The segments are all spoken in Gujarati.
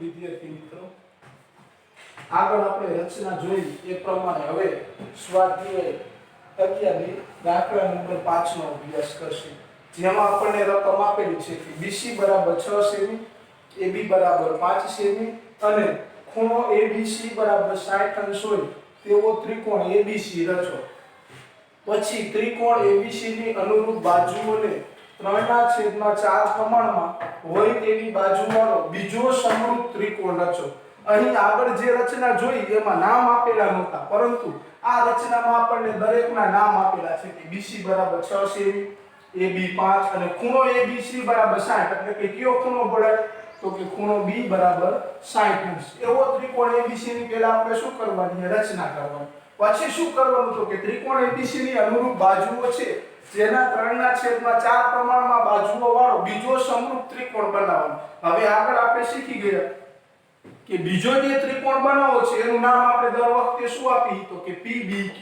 વિદ્યાર્થી મિત્રો આગળ આપણે રચના જોઈ એ પ્રમાણે હવે સ્વાધ્યાય 11 ની દાખલા નંબર 5 નો અભ્યાસ કરશું જેમાં આપણને રકમ આપેલી છે કે BC બરાબર 6 સેમી AB બરાબર 5 સેમી અને ખૂણો ABC બરાબર 60 અંશ હોય તેવો ત્રિકોણ ABC રચો પછી ત્રિકોણ ABC ની અનુરૂપ બાજુઓને 3/4 પ્રમાણમાં હોય તેવી બાજુવાળો બીજો સમરૂપ ત્રિકોણ રચો। અહીં આગળ જે રચના જોઈ એમાં નામ આપેલા નહોતા પરંતુ આ રચનામાં આપણને દરેકના નામ આપેલા છે કે BC બરાબર 6 સેમી AB 5 અને ખૂણો ABC બરાબર 60 એટલે કે કયો ખૂણો પડે તો કે ખૂણો B બરાબર 60 અંશ એવો ત્રિકોણ ABC ની પહેલા આપણે શું કરવાની રચના કરવાની પછી શું કરવાનું તો કે ત્રિકોણ ABC ની અનુરૂપ બાજુઓ છે જેના 3/4 પ્રમાણમાં બાજુઓ વાળો બીજો સમરૂપ ત્રિકોણ બનાવવાનો। હવે આગળ આપણે શીખી ગયા કે બીજો જે ત્રિકોણ બનાવવો છે એનું નામ આપણે દર વખતે શું આપી તો કે PBQ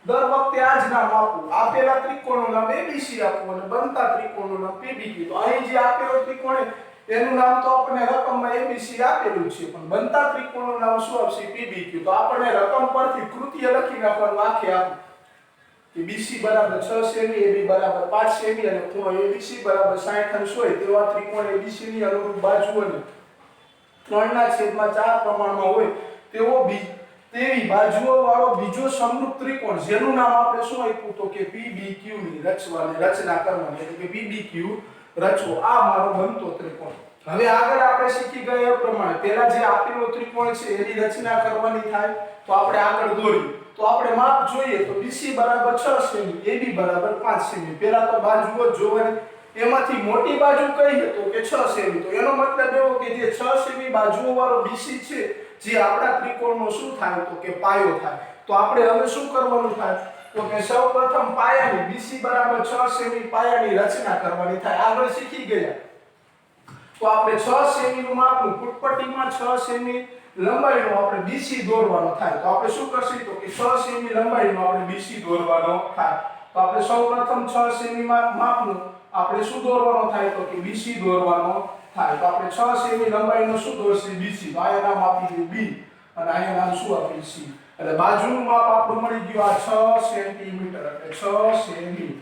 દર વખતે આ જ નામ આપવું આપેલા ત્રિકોણનું નામ ABC આપવું અને બનતા ત્રિકોણનું નામ PBQ તો અહીં જે આપેલો ત્રિકોણ એનું નામ તો આપણને રકમમાં ABC આપેલું છે પણ બનતા ત્રિકોણનું નામ શું આવશે PBQ તો આપણને રકમ પરથી કૃત્ય લખી નાખવાનું આખે આખું કે BC બરાબર 6 સેમી AB બરાબર 5 સેમી અને ખૂણો ABC બરાબર 60 અંશ હોય તેવા ત્રિકોણ ABC ની અનુરૂપ બાજુઓને 3/4 પ્રમાણમાં હોય તેવી બાજુઓ વાળો બીજો સમરૂપ ત્રિકોણ જેનું નામ આપણે શું આપ્યું તો કે PBQ ની રચના કરવાની એટલે કે PBQ રચવો આ મારો બનતો ત્રિકોણ। હવે આગળ આપણે શીખી ગયા એ પ્રમાણે પહેલા જે આપેલો ત્રિકોણ છે એની રચના કરવાની થાય તો આપણે આગળ દોરીએ તો આપણે માપ જોઈએ તો BC બરાબર 6 સેમી AB બરાબર 5 સેમી પહેલા તો બાજુઓ જોવાની એમાંથી મોટી બાજુ કઈ તો કે 6 સેમી તો એનો મતલબ એવો કે જે 6 સેમી બાજુઓ વાળો BC છે જે આપણા ત્રિકોણનો શું થાય તો કે પાયો થાય તો આપણે હવે શું કરવાનું થાય તો કે સૌપ્રથમ પાયાની BC બરાબર 6 સેમી પાયાની રચના કરવાની થાય આગળ શીખી ગયા તો આપણે 6 સેમી નું માપનું ફૂટપટ્ટીમાં 6 સેમી લંબાઈનો આપણે BC દોરવાનો થાય તો આપણે શું કરશું તો કે 6 સેમી લંબાઈનો આપણે BC દોરવાનો થાય તો આપણે સૌપ્રથમ 6 સેમી માપનું આપણે શું દોરવાનો થાય તો કે BC દોરવાનો થાય તો આપણે 6 સેમી લંબાઈનો શું દોરશે BC તો આયા નામ આપી દે B અને આયા નામ શું આપી C એટલે બાજુનું માપ આપણું મળી ગયું આ 6 સેન્ટીમીટર એટલે 6 સેમી।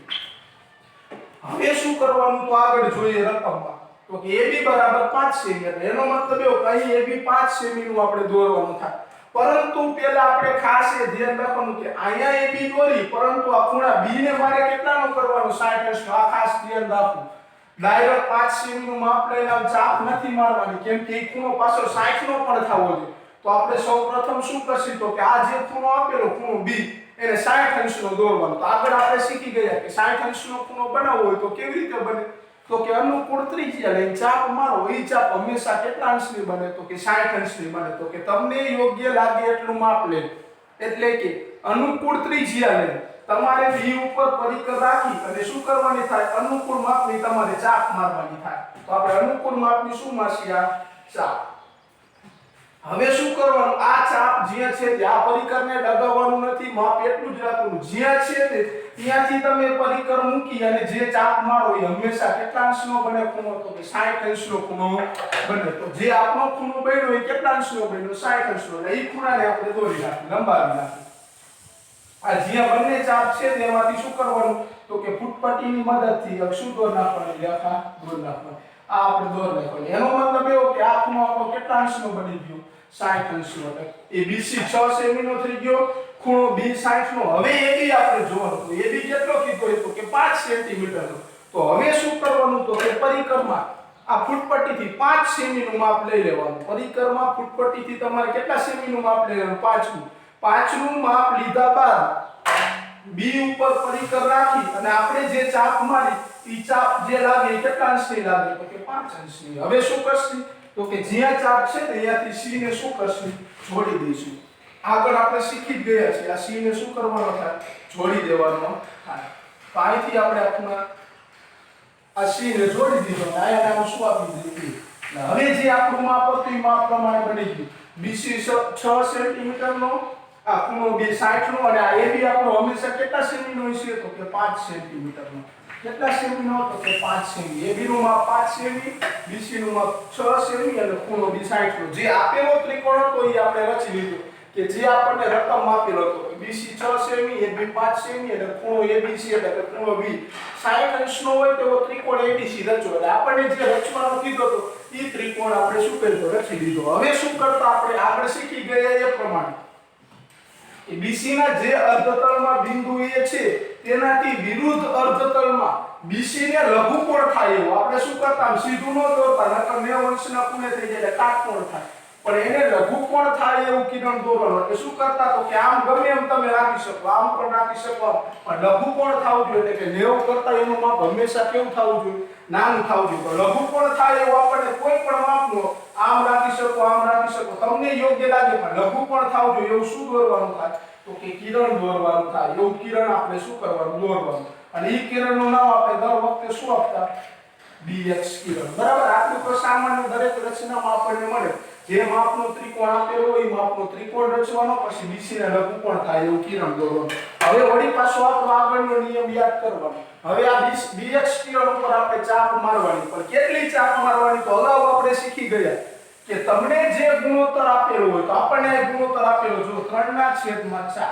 હવે શું કરવાનું તો આગળ જોઈએ રકમમાં તો કે AB બરાબર 5 સેમી એટલે એનો મતલબ એવો કે અહીં AB 5 સેમી નું આપણે દોરવાનું થાય પરંતુ પહેલા આપણે ખાસ એ ધ્યાન રાખવાનું કે અહીંયા AB દોરી પરંતુ આ ખૂણા B ને મારે કેટલાનો કરવાનો 60 અંશનો આ ખાસ ધ્યાન રાખવું ડાયરેક્ટ 5 સેમી નું માપ લઈને ચાપ નથી મારવાની કેમ કે એ ખૂણો પાછો 60 નો પણ થવો જોઈએ તો આપણે સૌપ્રથમ શું કરશું તો કે આ જે ખૂણો આપેલો ખૂણો B એને 60 અંશનો દોરવાનો તો આગળ આપણે શીખી ગયા કે 60 અંશનો ખૂણો બનાવવો હોય તો કેવી રીતે બને તો કે અનુકૂળ ત્રિજ્યા લઈને ચાપ મારો એ ચાપ હંમેશા કેટલા અંશની બને તો કે 60 અંશની બને તો કે તમને યોગ્ય લાગે એટલું માપ લે એટલે કે અનુકૂળ ત્રિજ્યા લઈને તમારે B ઉપર પરિકર રાખી અને શું કરવાની થાય અનુકૂળ માપની તમારે ચાપ મારવાની થાય તો આપણે અનુકૂળ માપની શું મારશી આ ચાપ। હવે શું કરવાનું આ ચાપ જ્યાં છે ત્યાં પરિકરને દબાવવાનું નથી માપ એટલું જ રાખવાનું જ્યાં છે ને ત્યાંથી તમે પરિકર મૂકી અને જે ચાપ મારો એ હંમેશા કેટલા અંશનો બને ખૂણો તો કે 60 અંશનો ખૂણો બને તો જે આપણો ખૂણો બન્યો એ કેટલા અંશનો બન્યો 60 અંશનો એટલે એ ખૂણાને આપણે દોરી નાખીએ લંબાવી નાખીએ આ જ્યાં બંને ચાપ છે તેમાંથી શું કરવાનું તો કે ફૂટપટ્ટીની મદદથી શું દોર નાખવાની રેખા દોર નાખવાની આ આપણે દોર નાખવાની એનો મતલબ એવો કે આ ખૂણો આપણો કેટલા અંશનો બની ગયો 60 અંશનો એ BC 6 સેમી નો થઈ ગયો ખૂણો B 60 નો હવે AB આપણે જોવાનું તો AB કેટલો કીધો તો કે 5 સેન્ટીમીટર નો તો હવે શું કરવાનું તો કે પરિકરમાં આ ફૂટપટ્ટીથી 5 સેમી નું માપ લઈ લેવાનું પરિકરમાં ફૂટપટ્ટીથી તમારે કેટલા સેમી નું માપ લઈ લેવાનું 5 નું માપ લીધા બાદ B ઉપર પરિકર રાખી અને આપણે જે ચાપ મારી ઈ ચાપ જે લાગે કેટલા અંશની લાગે તો કે 5 અંશની। હવે શું કરશું તો કે જ્યાં ચાપ છે ને ત્યાંથી C ને શું કરશું જોડી દઈશું આગળ આપણે શીખી જ ગયા છે આ C ને શું કરવાનો થાય જોડી દેવાનો થાય તો અહીંથી આપણે આપણા આ C ને જોડી દીધો અને આયા નામ શું આપી દીધું હવે જે આપણું માપ હતું એ માપ પ્રમાણે બની ગયું BC 6 સેન્ટીમીટર નો આ ખૂણો B 60 નો અને આ AB આપણો હંમેશા કેટલા સેમી નો હશે તો કે 5 સેન્ટીમીટર નો કેટલા સેમી નો તો કે 5 સેમી AB નું માપ 5 સેમી BC નું માપ 6 સેમી અને ખૂણો B 60 નો જે આપેલો ત્રિકોણ હતો એ આપણે રચી લીધો કે જે આપણને રકમ આપેલો હતો BC 6 સેમી AB 5 સેમી અને ખૂણો ABC એટલે કે ખૂણો B 60 અંશનો હોય તેવો ત્રિકોણ ABC રચો એટલે આપણને જે રચવાનો કીધો હતો એ ત્રિકોણ આપણે શું કર્યો રચી લીધો હવે શું કરતા આપણે આગળ શીખી ગયા એ પ્રમાણે કે BC ના જે અર્ધતલમાં બિંદુ A છે તેનાથી વિરુદ્ધ અર્ધતલમાં BC ને લઘુકોણ થાય એવું આપણે શું કરતા સીધું ન દોરતા નકર 90 અંશના ખૂણે થઈ જાય એટલે કાટકોણ થાય પણ એને લઘુકોણ થાય એવું કિરણ દોરવાનું એટલે શું કરતા તો કે આમ ગમે એમ તમે રાખી શકો આમ પણ રાખી શકો પણ લઘુકોણ થવું જોઈએ એટલે કે 90 કરતા એનું માપ હંમેશા કેવું થવું જોઈએ નાનું થવું જોઈએ તો લઘુકોણ થાય એવું આપણે કોઈ પણ માપનો આમ રાખી શકો તમને યોગ્ય લાગે પણ લઘુકોણ થવું જોઈએ એવું શું દોરવાનું થાય તો કે કિરણ દોરવાનું થાય એવું કિરણ આપણે શું કરવાનું દોરવાનું અને એ કિરણનું નામ આપણે દર વખતે શું આપતા BX કિરણ બરાબર આટલું તો સામાન્ય દરેક રચનામાં આપણને મળે જે માપનો ત્રિકોણ આપેલો હોય એ માપનો ત્રિકોણ રચવાનો પછી BC ને લઘુકોણ થાય એવું કિરણ દોરવાનું હવે વળી પાછો આપણો આગળનો નિયમ યાદ કરવાનો હવે આ BX કિરણ ઉપર આપણે ચાપ મારવાની પણ કેટલી ચાપ મારવાની તો અગાઉ આપણે શીખી ગયા કે તમને જે ગુણોત્તર આપેલો હોય તો આપણને ગુણોત્તર આપેલો જો 3/4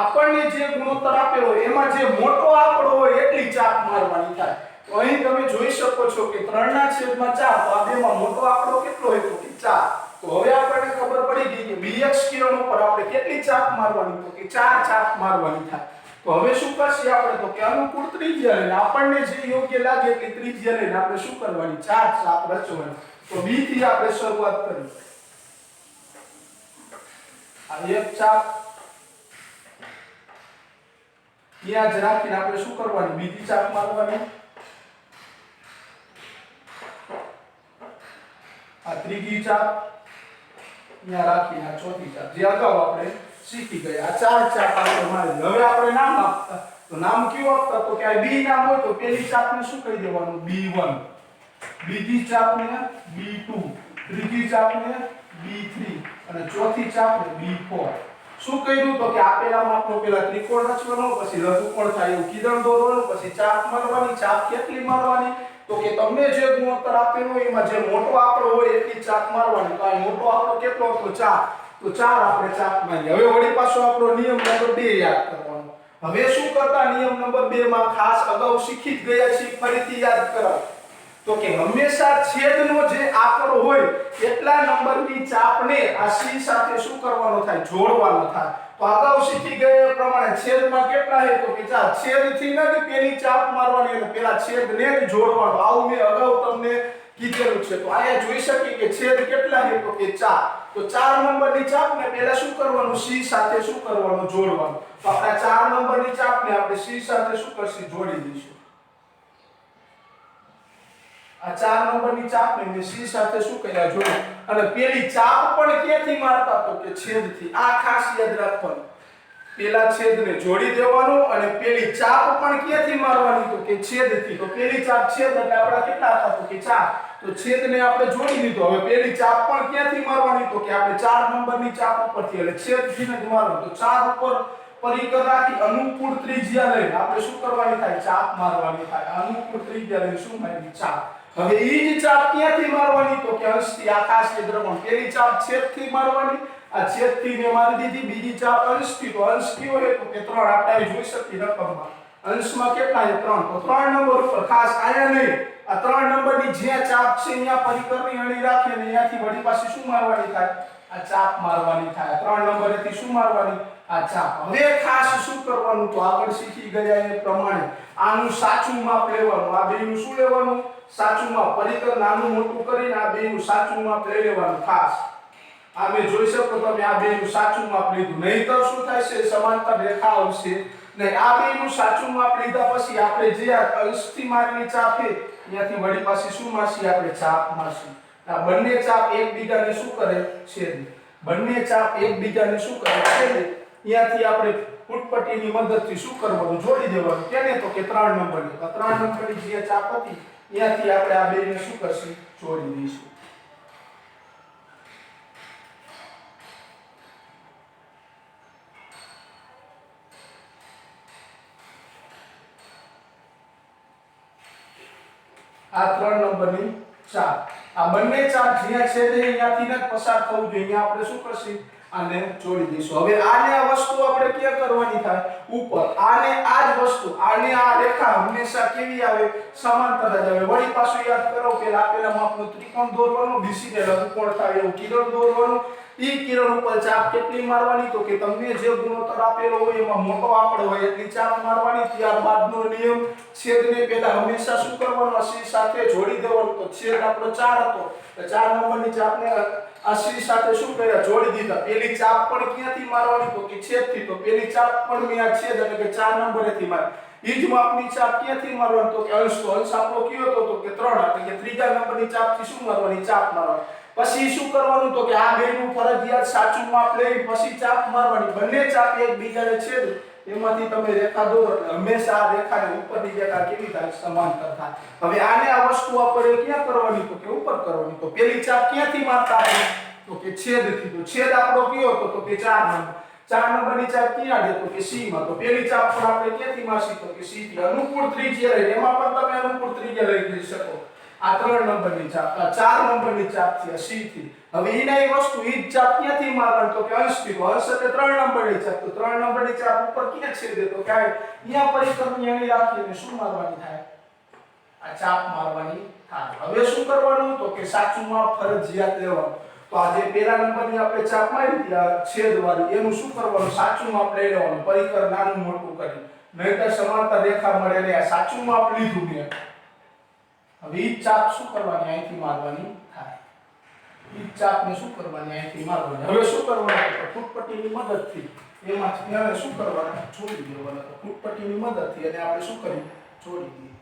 આપણને જે ગુણોત્તર આપેલો હોય એમાં જે મોટો આંકડો હોય એટલી ચાપ મારવાની થાય તો અહીં તમે જોઈ શકો છો કે 3/4 તો આ બેમાં મોટો આંકડો કેટલો હોય તો કે 4 તો હવે આપણને ખબર પડી ગઈ કે BX કિરણ ઉપર આપણે કેટલી ચાપ મારવાની તો કે 4 ચાપ મારવાની થાય તો હવે શું કરશે આપણે તો કે અનુકૂળ ત્રિજ્યા લઈને આપણને જે યોગ્ય લાગે એટલી ત્રિજ્યા લઈને આપણે શું કરવાની 4 ચાપ રચવાની તો B થી આપણે શરૂઆત કરી આ એક ચાપ ત્યાં જ રાખીને આપણે શું કરવાની બીજી ચાપ મારવાની આ ત્રીજી ચાપ ત્યાં રાખીને આ ચોથી ચાપ જે અગાઉ આપણે શીખી ગયા આ 4 ચાપ આપણે મારી હવે આપણે નામ આપતા તો નામ કયું આપતા તો કે આ B નામ હોય તો પહેલી ચાપને શું કહી દેવાનું B1 બીજી ચાપને B2 ત્રીજી ચાપને B3 અને ચોથી ચાપને B4 શું કહ્યું તો કે આપેલા માપનો પહેલા ત્રિકોણ રચવાનો પછી લઘુકોણ થાય એવું કિરણ દોરવાનું પછી ચાપ મારવાની ચાપ કેટલી મારવાની તો કે તમને જે ગુણોત્તર આપેલો હોય એમાં જે મોટો આંકડો હોય એટલી ચાપ મારવાની તો આ મોટો આંકડો કેટલો હતો 4 તો 4 આપણે ચાપ મારી હવે વળી પાછો આપણો નિયમ નંબર 2 યાદ કરવાનો હવે શું કરતા નિયમ નંબર 2 માં ખાસ અગાઉ શીખી જ ગયા છીએ ફરીથી યાદ કરાવો તો કે હંમેશા છેદનો જે આંકડો હોય એટલા નંબરની ચાપને આ C સાથે શું કરવાનો થાય જોડવાનો થાય તો અગાઉ શીખી ગયા એ પ્રમાણે છેદમાં કેટલા છે તો કે 4 છેદથી નથી પેલી ચાપ મારવાની અને પેલા છેદને જ જોડવાનો આવું મેં અગાઉ તમને કીધેલું છે તો આયા જોઈ શકીએ કે છેદ કેટલા છે તો કે 4 તો 4 નંબરની ચાપને પહેલા શું કરવાનું C સાથે શું કરવાનું જોડવાનું તો આપણે 4 નંબરની ચાપને આપણે C સાથે શું કરશું જોડી દઈશું આ 4 નંબરની ચાપને મેં C સાથે શું કર્યા જોડ્યું અને પેલી ચાપ પણ ક્યાંથી મારતા તો કે છેદથી આ ખાસ યાદ રાખવાનું પેલા છેદને જોડી દેવાનું અને પેલી ચાપ પણ ક્યાંથી મારવાની તો કે છેદથી તો પેલી ચાપ છેદ એટલે આપડા કેટલા હતા તો કે 4 તો છેદને આપણે જોડી દીધો હવે પેલી ચાપ પણ ક્યાંથી મારવાની તો કે આપણે 4 નંબરની ચાપ ઉપરથી એટલે છેદથી જ મારવાનું તો 4 ઉપર પરિકર રાખી અનુકૂળ ત્રિજ્યા લઈને આપણે શું કરવાની થાય ચાપ મારવાની થાય અનુકૂળ ત્રિજ્યા લઈને શું મારવાની ચાપ હવે ઈ જ ચાપ ક્યાંથી મારવાની તો કે અંશથી આકાશ કે દ્રવણ પેલી ચાપ છેદથી મારવાની આ છેદથી મે મારી દીધી બીજી ચાપ અંશથી તો અંશ કયો છે તો કે 3 આપણે જોઈ શકીએ રકમમાં અંશમાં કેટલા છે 3 તો 3 નંબર ઉપર ખાસ આયા નહીં આ 3 નંબરની જે ચાપ છે અહીંયા પરિકરની અણી રાખીને અહીંયાથી વળી પાછી શું મારવાની થાય આ ચાપ મારવાની થાય 3 નંબરેથી શું મારવાની આ ચાપ હવે ખાસ શું કરવાનું તો આગળ શીખી ગયા એ પ્રમાણે આનું સાચું માપ લેવાનું આ બેનું શું લેવાનું સાચું માપ પરિકર નાનું મોટું કરીને આ બેનું સાચું માપ લઈ લેવાનું ખાસ આ મે જોઈ શકો તમે આ બેનું સાચું માપ લીધું નહીંતર શું થાય છે સમાંતર રેખા આવશે નહીં આ બેનું સાચું માપ લીધા પછી આપણે જે આ અંશથી મારેલી ચાપ છે ત્યાંથી વળી પાછી શું મારશી આપણે ચાપ મારશી આ બંને ચાપ એકબીજાને શું કરે છેદ બંને ચાપ એકબીજાને શું કરે છેદ ત્યાંથી આપણે ફૂટપટ્ટીની મદદથી શું કરવાનું જોડી દેવાનું કેને તો કે 3 નંબરની આ 3 નંબરની જે ચાપ હતી ત્યાંથી આપણે આ બેને શું કરશું જોડી દઈશું આ 3 નંબરની ચાપ. આ બંને ચાપ જ્યાં છેદે અહીંયાથી જ પસાર થવું જોઈએ. અહીંયા આપણે શું કરશું? આને જોડી દઈશું. હવે આને આ વસ્તુ આપણે ક્યાં કરવાની થાય? ઉપર. આને આ જ વસ્તુ, આને આ રેખા હંમેશા કેવી આવે? સમાંતર જ આવે. વળી પાછું યાદ કરો, પેલા આપેલા માપનો ત્રિકોણ દોરવાનો, BC ને લઘુકોણ થાય એવું કિરણ દોરવાનું. ઈ કિરણ ઉપર ચાપ કેટલી મારવાની? તો કે તમને જે ગુણોત્તર આપેલો હોય એમાં મોટો આંકડો હોય એટલી ચાપ મારવાની. ત્યારબાદનો નિયમ, છેદને પેલા હંમેશા શું કરવાનું? અસી સાથે જોડી દેવાનું. તો છેદ આપણો 4 હતો, તો 4 નંબરની ચાપને અસી સાથે શું કર્યા? જોડી દીધા. પેલી ચાપ પણ ક્યાંથી મારવાની? તો કે છેદથી. તો પેલી ચાપ પણ મેં આ છેદ એટલે કે 4 નંબરેથી મારી. ઈ જ માપની ચાપ ક્યાંથી મારવાની? તો કે અંશ. તો અંશ આપણો કયો હતો? તો કે 3. એટલે કે ત્રીજા નંબરની ચાપથી શું મારવાની? ચાપ મારવાની. પછી શું કરવાનું? તો કે આ બેનું ફરજિયાત સાચું માપ લઈ પછી ચાપ મારવાની. બંને ચાપ એકબીજાને છેદ એમાંથી તમે રેખા દોરો એટલે હંમેશા આ રેખાને ઉપરની રેખા કેવી થાય? સમાંતર થાય. હવે આને આ વસ્તુ આપણે ક્યાં કરવાની? તો કે ઉપર કરવાની. તો પેલી ચાપ ક્યાંથી મારતા આપણે? તો કે છેદથી. તો છેદ આપણો કયો હતો? તો કે 4 નંબર. 4 નંબરની ચાપ ક્યાં છે? તો કે C માં. તો પેલી ચાપ પણ આપણે ક્યાંથી મારશી? તો કે C થી. અનુકૂળ ત્રિજ્યા લઈ, એમાં પણ તમે અનુકૂળ ત્રિજ્યા લઈ શકો. આ 3 નંબરની ચાપ, આ 4 નંબરની ચાપ થી, C થી. હવે ઈના એ વસ્તુ ઈ જ ચાપ ક્યાંથી મારવાની? તો કે અંશથી. અંશ એટલે 3 નંબરની ચાપ. તો 3 નંબરની ચાપ ઉપર ક્યાં છેદે? તો કે અહીંયા પરિકરની અણી રાખીને શું મારવાની થાય? આ ચાપ મારવાની થાય. હવે શું કરવાનું? તો કે સાચું માપ ફરજિયાત લેવાનું. તો આ જે પેલા નંબરની આપણે ચાપ મારી હતી આ છેદવાળી, એનું શું કરવાનું? સાચું માપ લઈ લેવાનું. પરિકર નાનું મોટું કરી. નહીંતર સમાંતર રેખા મળે ને આ સાચું માપ લીધું ને. હવે ઈ ચાપ શું કરવાની? અહીંથી મારવાની થાય. ઈ ચાપને શું કરવાની? અહીંથી મારવાની. હવે શું કરવાનું? તો ફૂટપટ્ટીની મદદથી એમાંથી હવે શું કરવાનું? જોડી દેવાનું. તો ફૂટપટ્ટીની મદદથી અને આપણે શું કરીએ? જોડી દઈએ.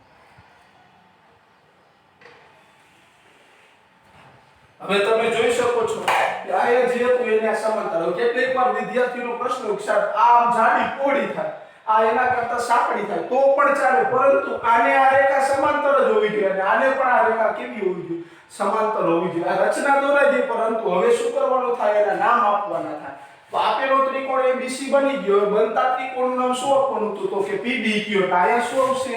હવે તમે જોઈ શકો છો કે આ જે હતું એને આ સમાંતર. હવે કેટલીક વાર વિદ્યાર્થીનો પ્રશ્ન ઉઠશે, આમ જાડી પહોળી થાય, આ એના કરતા સાંકડી થાય તો પણ ચાલે, પરંતુ આને આ રેખા સમાંતર જ હોવી જોઈએ અને આને પણ આ રેખા કેવી હોવી જોઈએ? સમાંતર હોવી જોઈએ. આ રચના દોરાઈ ગઈ, પરંતુ હવે શું કરવાનું થાય? એના નામ આપવાના થાય. તો આપેલો ત્રિકોણ ABC બની ગયો. હવે બનતા ત્રિકોણનું નામ શું આપવાનું હતું? તો કે PBQ. તો અહીંયા શું આવશે?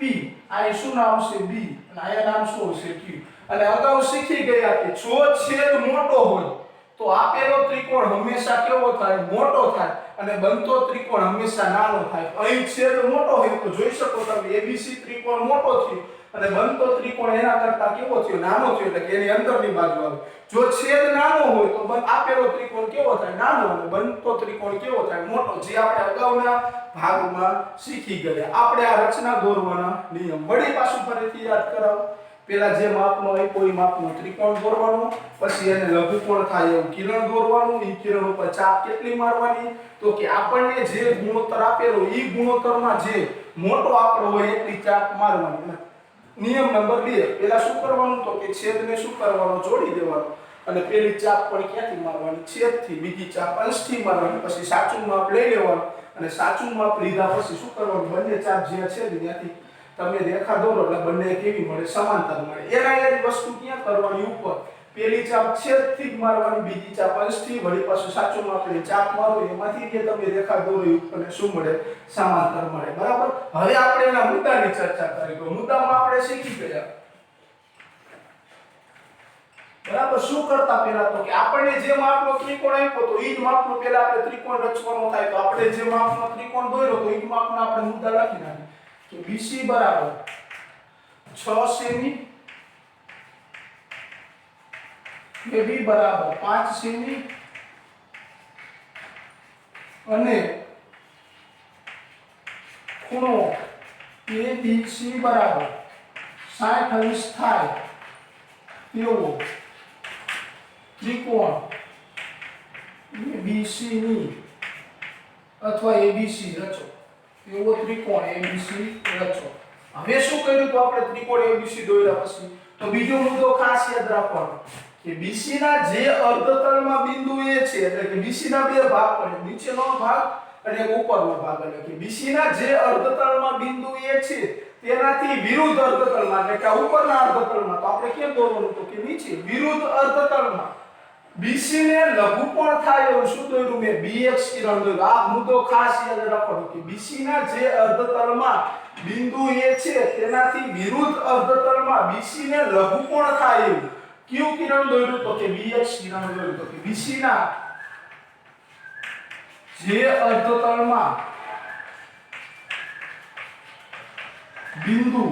P. અહીં શું નામ આવશે? B. અને અહીંયા નામ શું આવશે? Q. અને અગાઉ શીખી ગયા કે જો છેદ મોટો હોય તો આપેલો ત્રિકોણ હંમેશા કેવો થાય? મોટો થાય. અને બનતો ત્રિકોણ હંમેશા નાનો થાય. અહીં છેદ મોટો હોય તો જોઈ શકો તમે ABC ત્રિકોણ મોટો થયો અને બનતો ત્રિકોણ એના કરતા કેવો થયો? નાનો થયો. એટલે કે એની અંદરની બાજુ આવે. જો છેદ નાનો હોય તો આપેલો ત્રિકોણ કેવો થાય? નાનો. અને બનતો ત્રિકોણ કેવો થાય? મોટો. જે આપણે અગાઉના ભાગમાં શીખી ગયા. આપણે આ રચના દોરવાના નિયમ વળી પાછું ફરીથી યાદ કરાવો. પેલા જે માપનો હોય કોઈ માપનો ત્રિકોણ દોરવાનો, પછી એને લઘુકોણ થાય એવું કિરણ દોરવાનું. ઈ કિરણ ઉપર ચાપ કેટલી મારવાની? તો કે આપણને જે ગુણોત્તર આપેલો ઈ ગુણોત્તરમાં જે મોટો આંકડો હોય એટલી ચાપ મારવાની. નિયમ નંબર 2, પેલા શું કરવાનું? તો કે છેદને શું કરવાનો? જોડી દેવાનો. અને પેલી ચાપ પણ ક્યાંથી મારવાની? છેદથી. બીજી ચાપ અંશથી મારવાની. પછી સાચું માપ લઈ લેવાનું અને સાચું માપ લીધા પછી શું કરવાનું? બંને ચાપ જ્યાં છે ત્યાંથી તમે રેખા દોરો એટલે બંને કેવી મળે? સમાંતર મળે. એના એ જ વસ્તુ ક્યાં કરવાની? ઉપર. પેલી ચાપ છેદથી જ મારવાની, બીજી ચાપ અંશથી, વળી પાછું સાચું માપ લઈ ચાપ મારો, એમાંથી જે તમે રેખા દોરો અને શું મળે? સમાંતર મળે. બરાબર. હવે આપણે એના મુદ્દાની ચર્ચા કરી. તો મુદ્દામાં આપણે શીખી ગયા. બરાબર. શું કરતા પહેલા? તો કે આપણને જે માપનો ત્રિકોણ આપ્યો તો ઈ જ માપનો પહેલા આપણે ત્રિકોણ રચવાનો થાય. તો આપણે જે માપનો ત્રિકોણ દોર્યો તો ઈ જ માપનો આપણે મુદ્દા લખી નાખીએ. તો BC બરાબર 6 સેમી, AB બરાબર 5 સેમી અને ખૂણો ABC બરાબર 60 અંશ થાય તેવો ત્રિકોણ ABC ની અથવા ABC રચો. એવો ત્રિકોણ ABC રચો. હવે શું કર્યું? તો આપણે ત્રિકોણ ABC દોર્યા પછી તો બીજો મુદ્દો ખાસ યાદ રાખવાનો કે BC ના જે અર્ધતલમાં બિંદુ એ છે, એટલે કે BC ના બે ભાગ પડે, નીચેનો ભાગ અને એક ઉપરનો ભાગ. એટલે કે BC ના જે અર્ધતલમાં બિંદુ એ છે તેનાથી વિરુદ્ધ અર્ધતલમાં, એટલે કે ઉપરના અર્ધતલમાં, તો આપણે કેમ દોરવાનું? તો કે નીચે વિરુદ્ધ અર્ધતલમાં BC ને લઘુકોણ થાય એવું શું દોર્યું? મેં BX કિરણ દોર્યું. આ મુદ્દો ખાસ યાદ રાખવાનો કે BC ના જે અર્ધતલમાં બિંદુ એ છે તેનાથી વિરુદ્ધ અર્ધતલમાં BC ને લઘુકોણ થાય એવું કયું કિરણ દોર્યું તો કે BX કિરણ દોર્યું તો કે BC ના જે અર્ધતલમાં બિંદુ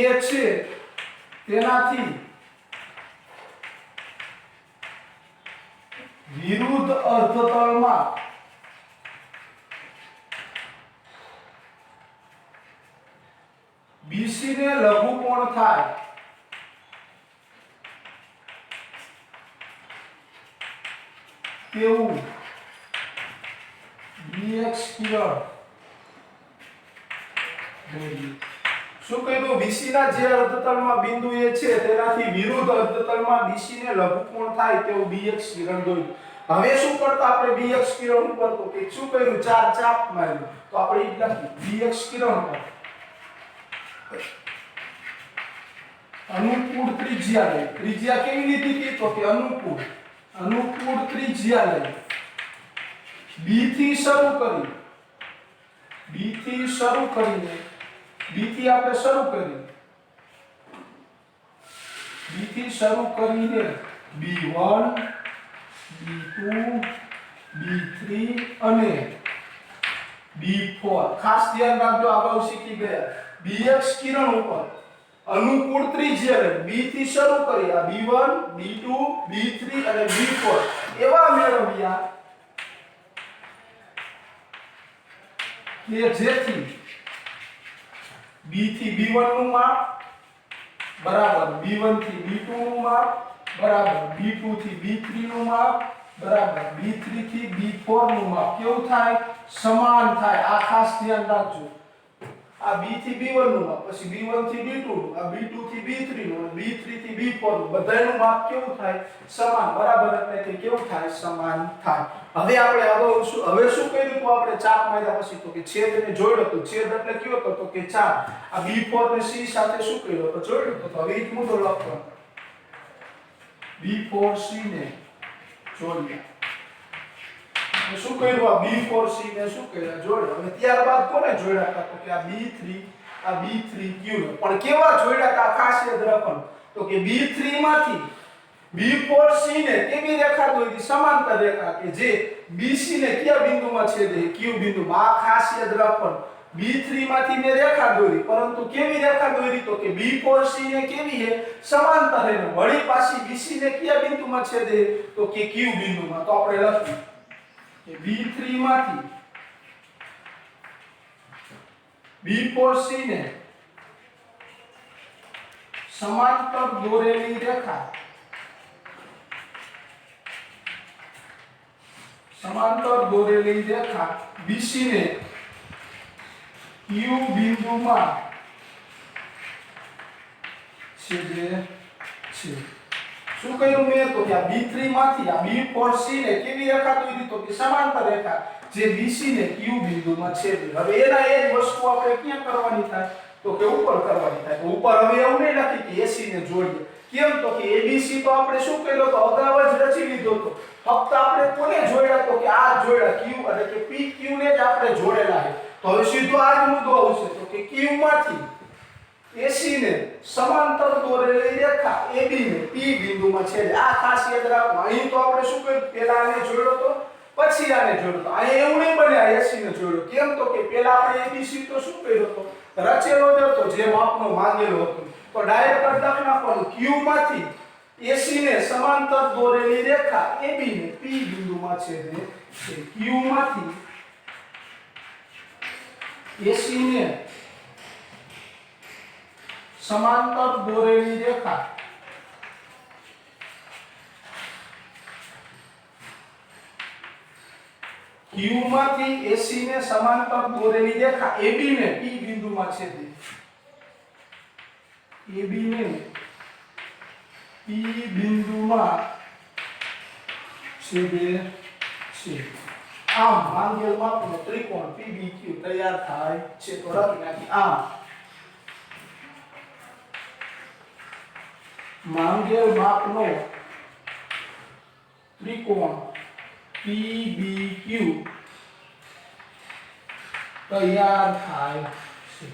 એ છે તેનાથી વિરુદ્ધ અર્ધતલમાં BC ને લઘુકોણ થાય તેવું BX કિરણ શું કહ્યું BC ના જે અર્ધતલમાં બિંદુ એ છે તેનાથી વિરુદ્ધ અર્ધતલમાં BC ને લઘુકોણ થાય તેવું BX કિરણ દોર્યું હવે શું કરતા આપણે BX કિરણ ઉપર તો કે શું કર્યું ચાર ચાપ માર્યું તો આપણે એ લખી BX કિરણ પર અનુકૂળ ત્રિજ્યા લે ત્રિજ્યા કેવી લીધી હતી તો કે અનુકૂળ ત્રિજ્યા લે B થી શરૂ કરીને B થી આપણે શરૂ કરીને B1 B2 B3 અને B4 ખાસ ધ્યાન રાખજો અગાઉ શીખી ગયા BX કિરણ ઉપર અનુકૂળ ત્રિજ્યા લે B થી શરૂ કરી આ B1 B2 B3 અને B4 એવા મેળવ્યા કે જેથી B થી B1 નું માપ બરાબર B1 થી B2 નું માપ બરાબર B2 થી B3 નું માપ બરાબર B3 થી B4 નું માપ કેવું થાય સમાન થાય આ ખાસ ધ્યાન રાખજો આ B થી B1 નું માપ પછી B1 થી B2 નું આ B2 થી B3 નું B3 થી B4 નું બધાયનું માપ કેવું થાય સમાન બરાબર એટલે કે કેવું થાય સમાન થાય હવે આપણે હવે શું કર્યું તો આપણે ચાપ માર્યા પછી તો કે છેદને જોડ્યો તો છેદ એટલે કયો હતો તો કે 4 આ B4 ને C સાથે શું કર્યું તો જોડ્યો તો હવે એક મુદ્દો લખવાનો B4 C ને જોડ્યા શું કર્યું આ B4C ને શું કર્યા જોડ્યા હવે ત્યારબાદ કોને જોડ્યા હતા તો કે આ B3Q ને પણ કેવા જોડ્યા હતા ખાસ યાદ રાખવાનું તો કે B3 માંથી B4C ને કેવી રેખા દોરી સમાંતર રેખા કે જે BC ને કયા બિંદુમાં છેદે Q બિંદુમાં આ ખાસ યાદ રાખવાનું B3 માંથી મેં રેખા દોરી પરંતુ કેવી રેખા દોરી તો કે B4C ને કેવી છે સમાંતર છે વળી પાછી BC ને કયા બિંદુમાં છેદે તો કે Q બિંદુમાં તો આપણે લખીએ કે B3 માંથી B4C ને સમાંતર દોરેલી રેખા BC ને Q બિંદુમાં છેદે છે શું કહ્યું મેં તો કે આ B3 માંથી આ B4C ને કેવી રેખા દોરી તો કે સમાંતર રેખા જે BC ને Q બિંદુમાં છેદે હવે એના એ જ વસ્તુ આપણે ક્યાં કરવાની થાય તો કે ઉપર કરવાની થાય તો ઉપર હવે એવું નહીં લખી કે AC ને જોડીએ કેમ તો કે ABC તો આપણે શું કર્યો તો અગાઉ જ રચી લીધો તો ફક્ત આપણે કોને જોડ્યા તો કે આ જોડ્યા Q એટલે કે PQ ને જ આપણે જોડેલા છે તો હવે સીધો આ જ મુદ્દો આવશે તો કે Q માંથી AC ને સમાંતર દોરેલી રેખા AB ને P બિંદુમાં છેદે આ ખાસ યાદ રાખો અહીં તો આપણે શું કર્યું પહેલા આને જોડ્યો તો પછી આને જોડ્યો તો અહીં એવું નહીં બને આ AC ને જોડ્યો કેમ તો કે પહેલા આપણે ABC તો શું કર્યો તો રચેલો જ હતો જે માપનો માંગેલો હતો તો ડાયરેક્ટ લખી નાખવાનું Q માંથી AC ને સમાંતર દોરેલી રેખા AB ને P બિંદુમાં છેદે છે Q માંથી AC ને સમાંતર દોરેલી રેખા Q માંથી AC ને સમાંતર દોરેલી રેખા AB ને P બિંદુમાં છેદે AB ને P બિંદુમાં છેદે છે આમ માંગેલ માપનો ત્રિકોણ PBQ તૈયાર થાય છે તો લખી નાખી આમ માંગેલ માપનો ત્રિકોણ PBQ તૈયાર થાય છે।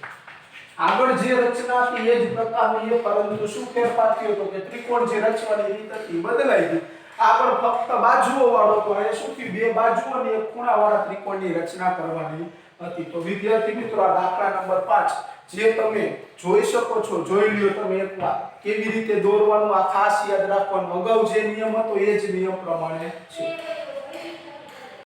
આગળ જે રચના હતી એ જ પ્રકારની એ, પરંતુ શું ફેરફાર થયો તો કે ત્રિકોણ જે રચવાની રીત હતી બદલાઈ ગઈ। આગળ ફક્ત બાજુઓ વાળો તો એ શું થયું, બે બાજુઓ અને એક ખૂણાવાળા ત્રિકોણની રચના કરવાની હતી। તો વિદ્યાર્થી મિત્રો આ દાખલા નંબર 5 જે તમે જોઈ શકો છો, જોઈ લ્યો તમે એકવાર કેવી રીતે દોરવાનું, આ ખાસ યાદ રાખવાનું। અગાઉ જે નિયમ હતો એ જ નિયમ પ્રમાણે છે।